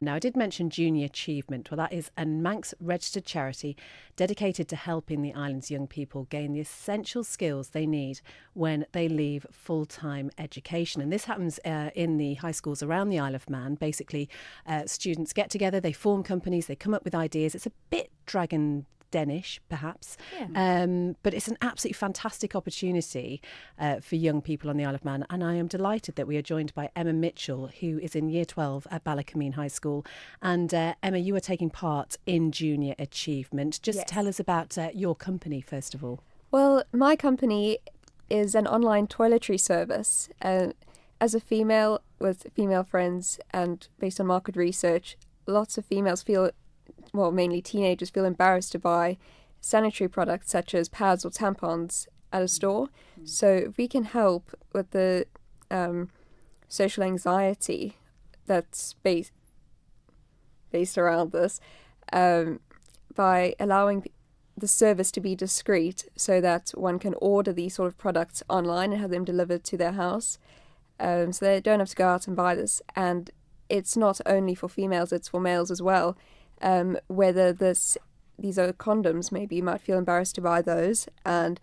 Now, I did mention Junior Achievement. Well, that is a Manx registered charity dedicated to helping the island's young people gain the essential skills they need when they leave full-time education. And this happens in the high schools around the Isle of Man. Basically, students get together, they form companies, they come up with ideas. It's a bit Dragon Den-ish, perhaps. Yeah. But it's an absolutely fantastic opportunity for young people on the Isle of Man. And I am delighted that we are joined by Emma Mitchell, who is in Year 12 at Ballacameen High School. And Emma, you are taking part in Junior Achievement. Just tell us about your company, first of all. Well, my company is an online toiletry service. As a female with female friends and based on market research, lots of females mainly teenagers feel embarrassed to buy sanitary products such as pads or tampons at a store. So if we can help with the social anxiety that's based around this, by allowing the service to be discreet so that one can order these sort of products online and have them delivered to their house, so they don't have to go out and buy this. And it's not only for females, it's for males as well. Whether these are condoms, maybe you might feel embarrassed to buy those, and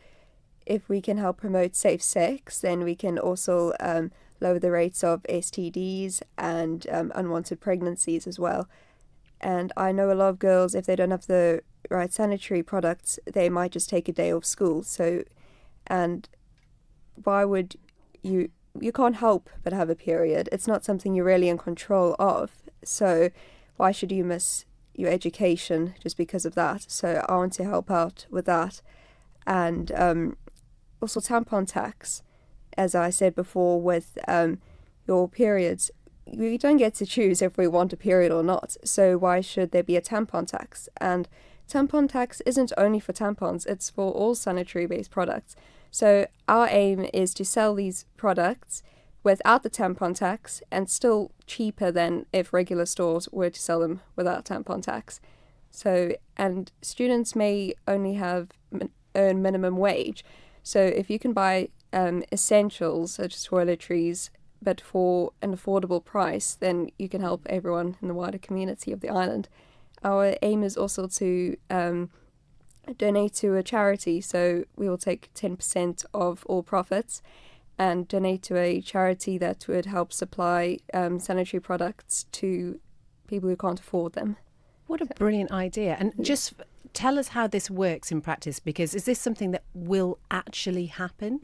if we can help promote safe sex, then we can also lower the rates of STDs and unwanted pregnancies as well. And I know a lot of girls, if they don't have the right sanitary products, they might just take a day off school. And why would you can't help but have a period. It's not something you're really in control of, so why should you miss your education just because of that? So I want to help out with that. And also tampon tax, as I said before, with your periods, we don't get to choose if we want a period or not, so why should there be a tampon tax? And tampon tax isn't only for tampons, it's for all sanitary based products. So our aim is to sell these products without the tampon tax and still cheaper than if regular stores were to sell them without tampon tax. So, and students may only earn minimum wage. So if you can buy essentials such as toiletries, but for an affordable price, then you can help everyone in the wider community of the island. Our aim is also to donate to a charity. So we will take 10% of all profits and donate to a charity that would help supply sanitary products to people who can't afford them. What a brilliant idea. And just tell us how this works in practice, because is this something that will actually happen?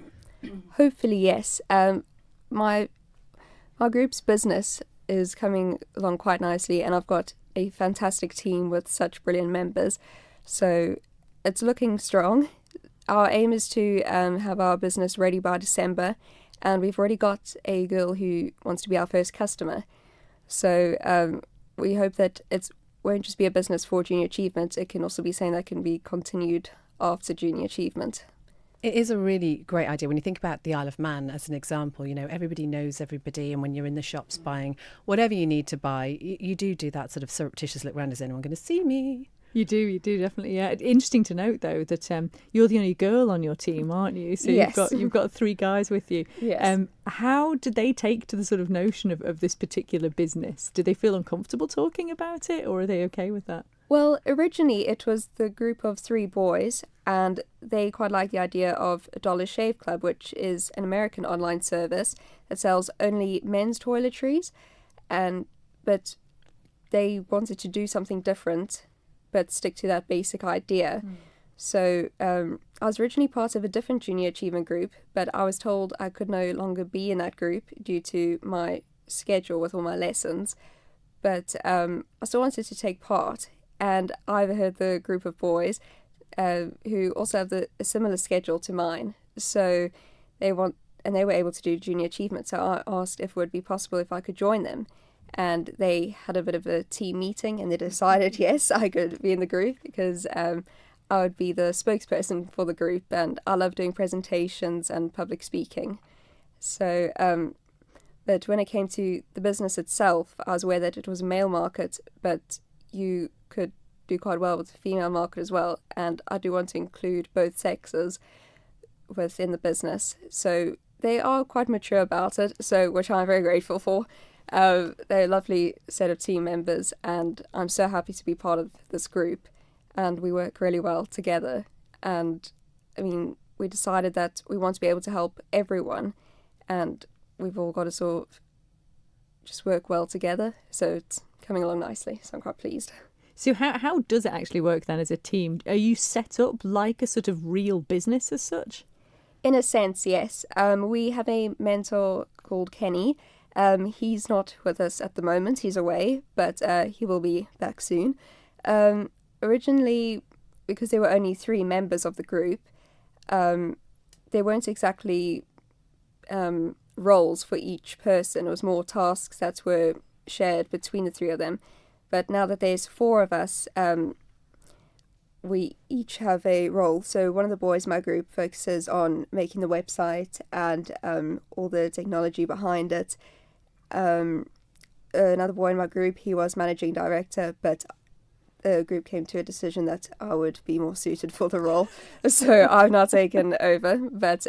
Hopefully, yes. My group's business is coming along quite nicely, and I've got a fantastic team with such brilliant members. So it's looking strong. Our aim is to have our business ready by December, and we've already got a girl who wants to be our first customer. So we hope that it won't just be a business for Junior Achievement, it can also be something that can be continued after Junior Achievement. It is a really great idea. When you think about the Isle of Man as an example, you know, everybody knows everybody, and when you're in the shops buying whatever you need to buy, you do that sort of surreptitious look around, is anyone going to see me? You do definitely. Yeah. Interesting to note though that you're the only girl on your team, aren't you? So yes. you've got 3 guys with you. Yes. How did they take to the sort of notion of this particular business? Did they feel uncomfortable talking about it, or are they okay with that? Well, originally it was the group of 3 boys, and they quite like the idea of Dollar Shave Club, which is an American online service that sells only men's toiletries, but they wanted to do something different but stick to that basic idea. So I was originally part of a different Junior Achievement group, but I was told I could no longer be in that group due to my schedule with all my lessons. But I still wanted to take part, and I overheard the group of boys who also have a similar schedule to mine. So they were able to do Junior Achievement. So I asked if it would be possible if I could join them. And they had a bit of a team meeting, and they decided, yes, I could be in the group because I would be the spokesperson for the group, and I love doing presentations and public speaking. So, but when it came to the business itself, I was aware that it was a male market, but you could do quite well with the female market as well, and I do want to include both sexes within the business. So they are quite mature about it, which I'm very grateful for. They're a lovely set of team members, and I'm so happy to be part of this group. And we work really well together. And I mean, we decided that we want to be able to help everyone, and we've all got to sort of just work well together. So it's coming along nicely. So I'm quite pleased. So how does it actually work then as a team? Are you set up like a sort of real business as such? In a sense, yes. We have a mentor called Kenny. He's not with us at the moment. He's away, but he will be back soon. Originally, because there were only 3 members of the group, there weren't exactly roles for each person. It was more tasks that were shared between the 3 of them. But now that there's 4 of us, we each have a role. So one of the boys in my group focuses on making the website and all the technology behind it. Another boy in my group, he was managing director, but the group came to a decision that I would be more suited for the role. So I've now taken over, but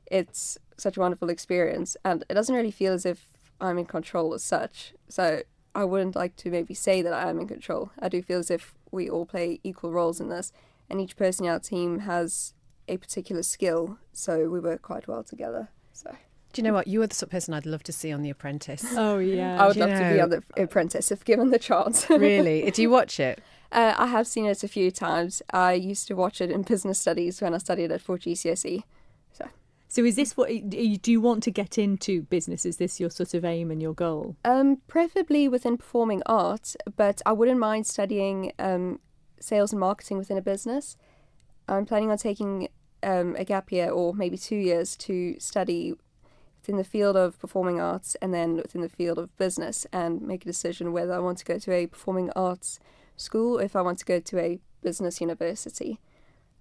it's such a wonderful experience, and it doesn't really feel as if I'm in control as such. So I wouldn't like to maybe say that I am in control. I do feel as if we all play equal roles in this, and each person in our team has a particular skill, so we work quite well together. So. Do you know what? You are the sort of person I'd love to see on The Apprentice. Oh, yeah. I would love to be on The Apprentice if given the chance. Really? Do you watch it? I have seen it a few times. I used to watch it in business studies when I studied it for GCSE. So is this what, do you want to get into business? Is this your sort of aim and your goal? Preferably within performing arts, but I wouldn't mind studying sales and marketing within a business. I'm planning on taking a gap year or maybe 2 years to study within the field of performing arts and then within the field of business, and make a decision whether I want to go to a performing arts school or if I want to go to a business university.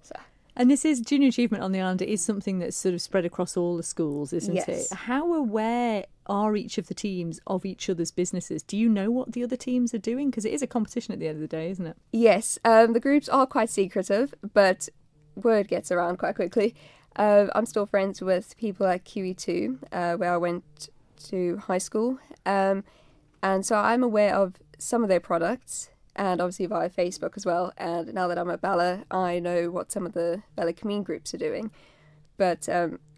So. And this is Junior Achievement on the Island. It is something that's sort of spread across all the schools, isn't Yes. it? How aware are each of the teams of each other's businesses? Do you know what the other teams are doing? Because it is a competition at the end of the day, isn't it? Yes, the groups are quite secretive, but word gets around quite quickly. I'm still friends with people at QE2, where I went to high school. And so I'm aware of some of their products, and obviously via Facebook as well. And now that I'm at Bala, I know what some of the Bala Commun groups are doing. But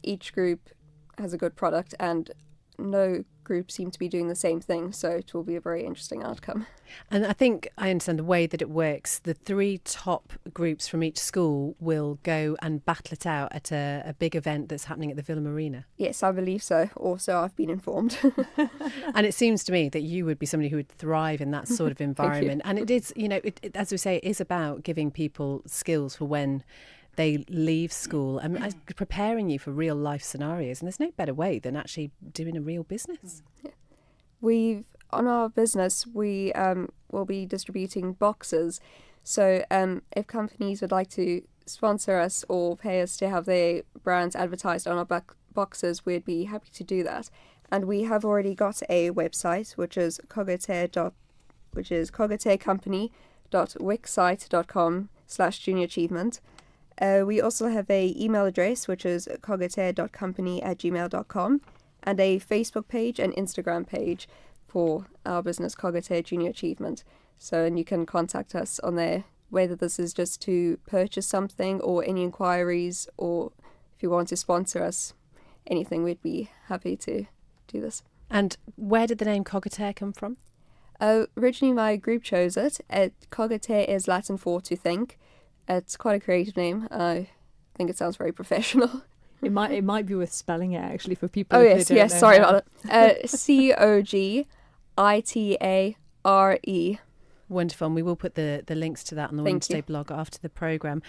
each group has a good product, and no group seem to be doing the same thing, so it will be a very interesting outcome. And I think I understand the way that it works. The 3 top groups from each school will go and battle it out at a big event that's happening at the Villa Marina. Yes, I believe so. Also, I've been informed. And it seems to me that you would be somebody who would thrive in that sort of environment. And it is, you know, as we say, it is about giving people skills for when they leave school and preparing you for real life scenarios. And there's no better way than actually doing a real business. Yeah. On our business, we will be distributing boxes. So if companies would like to sponsor us or pay us to have their brands advertised on our boxes, we'd be happy to do that. And we have already got a website, which is cogitarecompany.wixsite.com/juniораchievement. We also have a email address, which is cogitare.company@gmail.com, and a Facebook page and Instagram page for our business, Cogitare Junior Achievement. So, and you can contact us on there, whether this is just to purchase something or any inquiries, or if you want to sponsor us, anything, we'd be happy to do this. And where did the name Cogitare come from? Originally, my group chose it. Cogitare is Latin for to think. It's quite a creative name. I think it sounds very professional. It might be worth spelling it actually for people. Oh if yes, they don't know sorry how. about it. COGITARE. Wonderful. And we will put the links to that on the Thank Wednesday you. blog after the programme.